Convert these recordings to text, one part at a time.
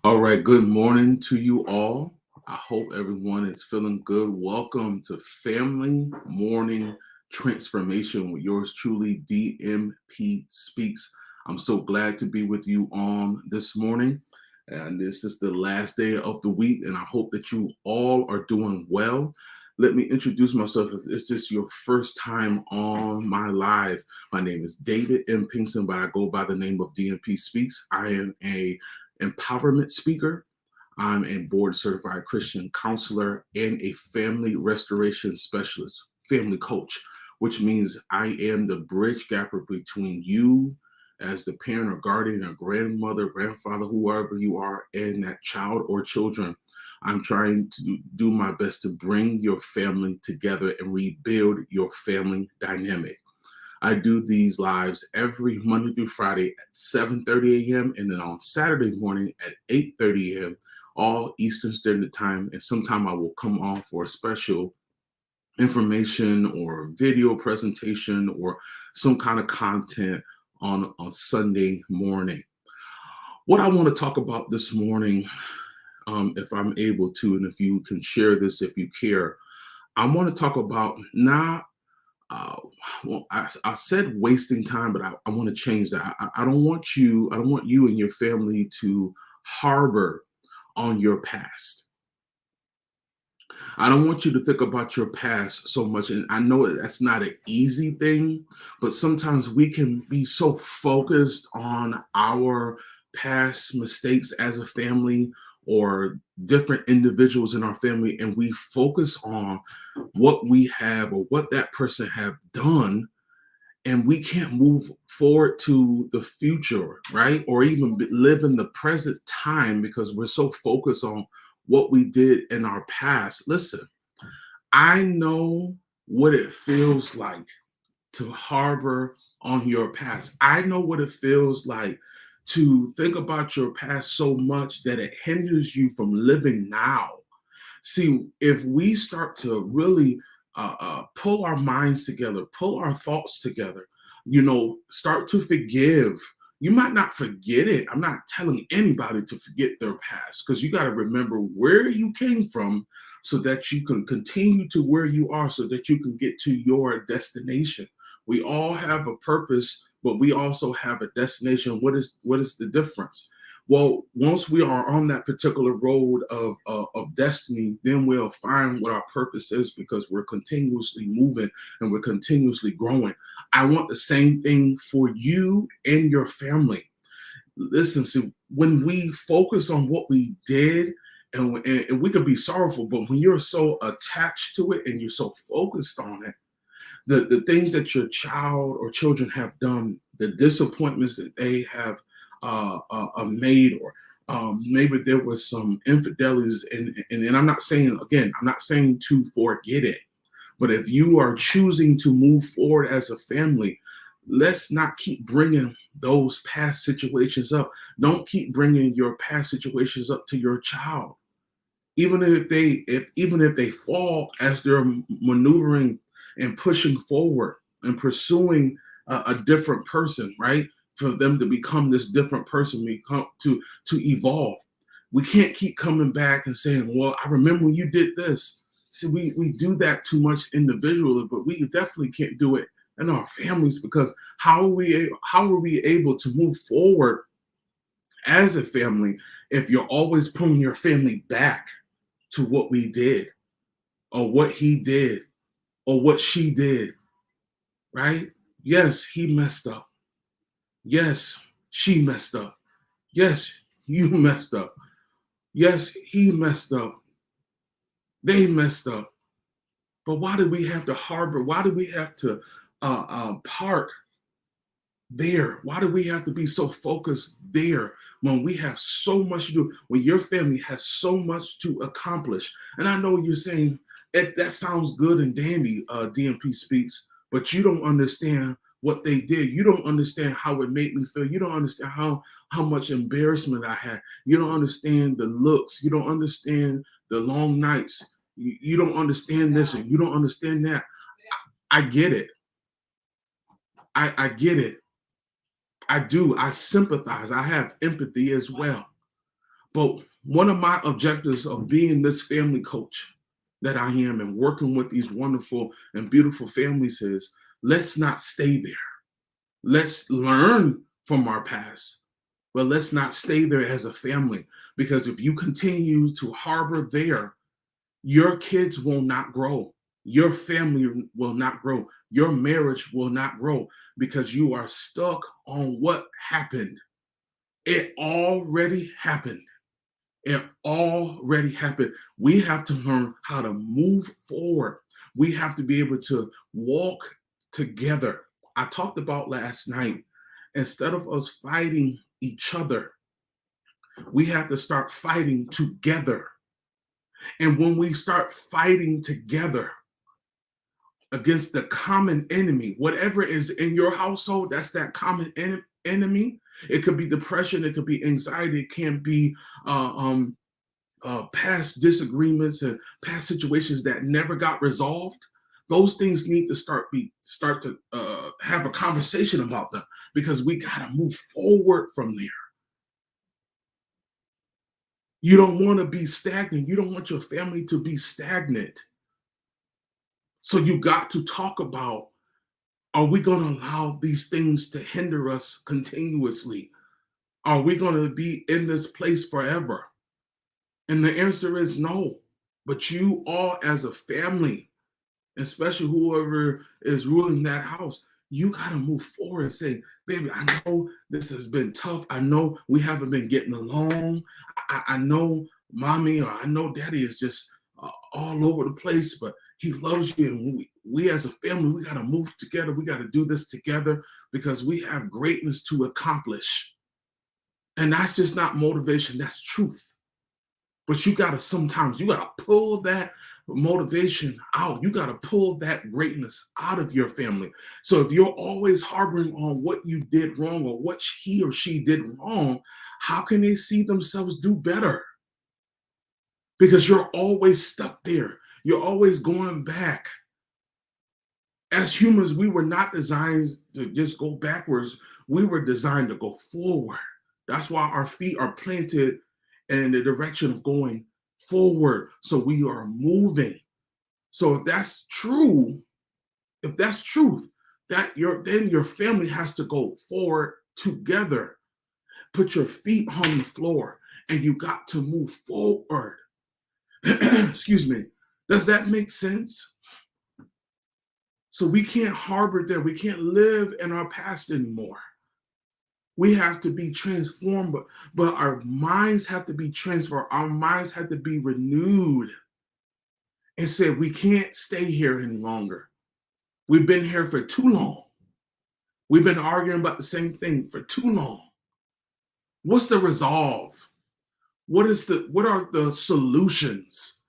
All right, good morning to you all. I hope everyone is feeling good. Welcome to Family Morning Transformation with yours truly, DMP Speaks. I'm so glad to be with you on this morning. And this is the last day of the week, and I hope that you all are doing well. Let me introduce myself. If it's just your first time on my live, my name is David M. Pinkston, but I go by the name of DMP Speaks. I am a empowerment speaker. I'm a board certified Christian counselor and a family restoration specialist, family coach, which means I am the bridge gapper between you as the parent or guardian or grandmother, grandfather, whoever you are, and that child or children. I'm trying to do my best to bring your family together and rebuild your family dynamic. I do these lives every Monday through Friday at 7:30 a.m. and then on Saturday morning at 8:30 a.m., all Eastern Standard Time. And sometime I will come on for a special information or video presentation or some kind of content on Sunday morning. What I want to talk about this morning, if I'm able to, and if you can share this if you care, I want to talk about not I said wasting time, but I want to change that. I don't want you and your family to harbor on your past. I don't want you to think about your past so much. And I know that's not an easy thing, but sometimes we can be so focused on our past mistakes as a family or different individuals in our family, and we focus on what we have or what that person have done, and we can't move forward to the future, right? Or even live in the present time because we're so focused on what we did in our past. Listen, I know what it feels like to harbor on your past. I know what it feels like to think about your past so much that it hinders you from living now. See, if we start to really pull our minds together, pull our thoughts together, start to forgive. You might not forget it. I'm not telling anybody to forget their past because you got to remember where you came from so that you can continue to where you are so that you can get to your destination. We all have a purpose, but we also have a destination. What is the difference? Well, once we are on that particular road of destiny, then we'll find what our purpose is because we're continuously moving and we're continuously growing. I want the same thing for you and your family. Listen, see, when we focus on what we did, and we could be sorrowful, but when you're so attached to it and you're so focused on it, the things that your child or children have done, the disappointments that they have made, or maybe there was some infidelities, and I'm not saying, again, I'm not saying to forget it, but if you are choosing to move forward as a family, let's not keep bringing those past situations up. Don't keep bringing your past situations up to your child, even if they fall as they're maneuvering and pushing forward and pursuing a different person, right? For them to become this different person, become to evolve. We can't keep coming back and saying, well, I remember when you did this. See, we do that too much individually, but we definitely can't do it in our families, because how are we able to move forward as a family if you're always pulling your family back to what we did, or what he did, or what she did, right? Yes, he messed up. Yes, she messed up. Yes, you messed up. Yes, he messed up. They messed up. But why do we have to harbor? Why do we have to park there? Why do we have to be so focused there when we have so much to do, when your family has so much to accomplish? And I know you're saying that sounds good and dandy, DMP Speaks, but you don't understand what they did. You don't understand how it made me feel. You don't understand how much embarrassment I had. You don't understand the looks. You don't understand the long nights. You don't understand this, and you don't understand that. I get it. I get it. I do. I sympathize. I have empathy as well. But one of my objectives of being this family coach that I am and working with these wonderful and beautiful families is, let's not stay there. Let's learn from our past, but let's not stay there as a family. Because if you continue to harbor there, your kids will not grow. Your family will not grow. Your marriage will not grow, because you are stuck on what happened. It already happened. It already happened. We have to learn how to move forward. We have to be able to walk together. I talked about last night, instead of us fighting each other, we have to start fighting together. And when we start fighting together against the common enemy, whatever is in your household, that's that common enemy. It could be depression, it could be anxiety, it can be past disagreements and past situations that never got resolved. Those things need to start to have a conversation about them, because we got to move forward from there. You don't want to be stagnant. You don't want your family to be stagnant. So you got to talk about, are we going to allow these things to hinder us continuously? Are we going to be in this place forever? And the answer is no. But you all, as a family, especially whoever is ruling that house, you got to move forward and say, baby, I know this has been tough. I know we haven't been getting along. I know mommy, or I know daddy is just all over the place, but he loves you. And we as a family, we got to move together. We got to do this together, because we have greatness to accomplish. And that's just not motivation, that's truth. But you got to sometimes, you got to pull that motivation out. You got to pull that greatness out of your family. So if you're always harboring on what you did wrong, or what he or she did wrong, how can they see themselves do better? Because you're always stuck there. You're always going back. As humans, we were not designed to just go backwards. We were designed to go forward. That's why our feet are planted in the direction of going forward. So we are moving. So if that's true, if that's truth, then your family has to go forward together. Put your feet on the floor, and you got to move forward. Excuse me. Does that make sense? So we can't harbor there. We can't live in our past anymore. We have to be transformed, but our minds have to be transformed. Our minds have to be renewed and said, we can't stay here any longer. We've been here for too long. We've been arguing about the same thing for too long. What's the resolve? What are the solutions?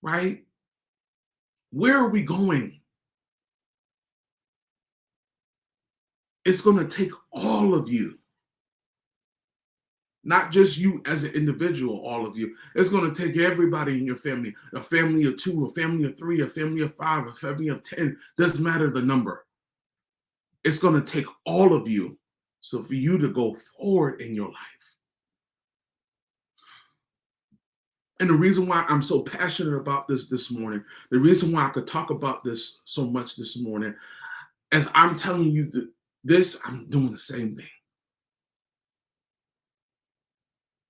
Right? Where are we going? It's going to take all of you, not just you as an individual, all of you. It's going to take everybody in your family, a family of 2, a family of 3, a family of 5, a family of 10. Doesn't matter the number. It's going to take all of you. So for you to go forward in your life. And the reason why I'm so passionate about this morning, the reason why I could talk about this so much this morning, as I'm telling you this, I'm doing the same thing.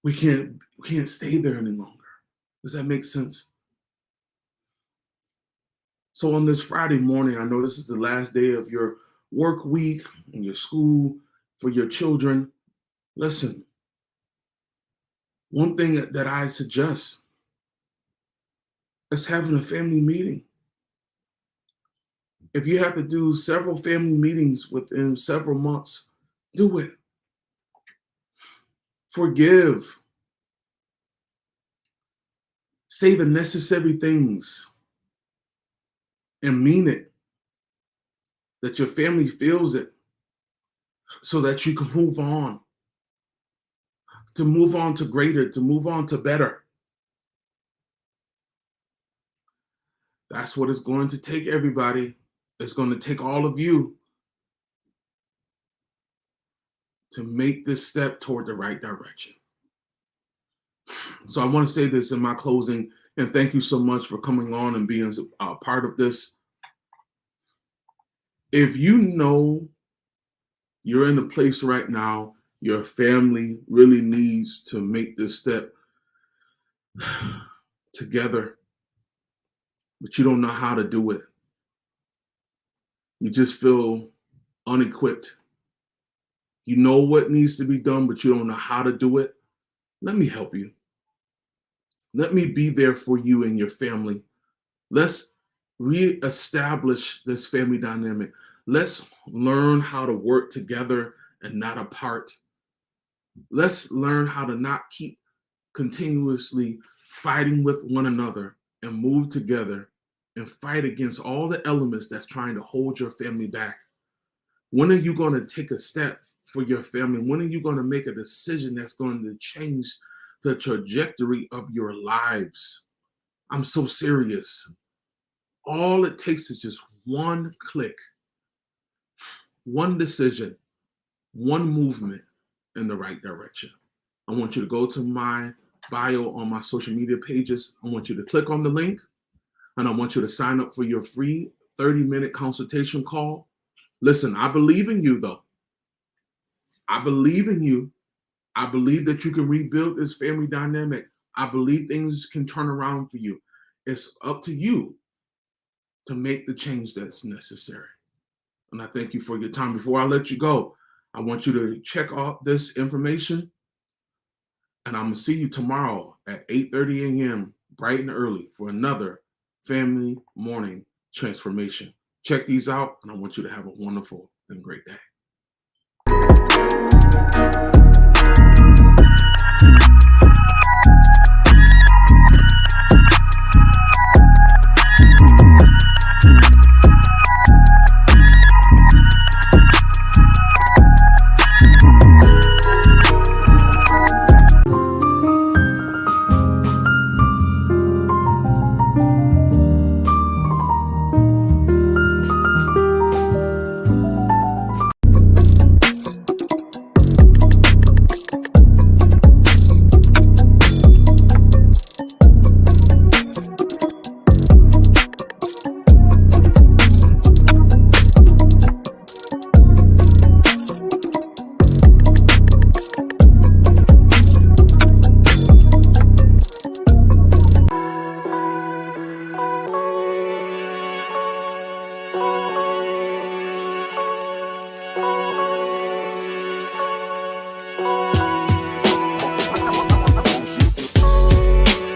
We can't stay there any longer. Does that make sense? So on this Friday morning, I know this is the last day of your work week and your school for your children. Listen, one thing that I suggest is having a family meeting. If you have to do several family meetings within several months, do it. Forgive. Say the necessary things and mean it. That your family feels it so that you can move on. To move on to greater, to move on to better. That's what it's going to take, everybody. It's going to take all of you to make this step toward the right direction. So I want to say this in my closing, and thank you so much for coming on and being a part of this. If you know you're in a place right now, your family really needs to make this step together, but you don't know how to do it. You just feel unequipped. You know what needs to be done, but you don't know how to do it. Let me help you. Let me be there for you and your family. Let's reestablish this family dynamic. Let's learn how to work together and not apart. Let's learn how to not keep continuously fighting with one another and move together and fight against all the elements that's trying to hold your family back. When are you going to take a step for your family? When are you going to make a decision that's going to change the trajectory of your lives? I'm so serious. All it takes is just one click, one decision, one movement in the right direction. I want you to go to my bio on my social media pages. I want you to click on the link, and I want you to sign up for your free 30-minute consultation call. Listen, I believe in you, though. I believe in you. I believe that you can rebuild this family dynamic. I believe things can turn around for you. It's up to you to make the change that's necessary. And I thank you for your time. Before I let you go, I want you to check out this information. And I'm going to see you tomorrow at 8:30 a.m., bright and early, for another Family Morning Transformation. Check these out, and I want you to have a wonderful and great day.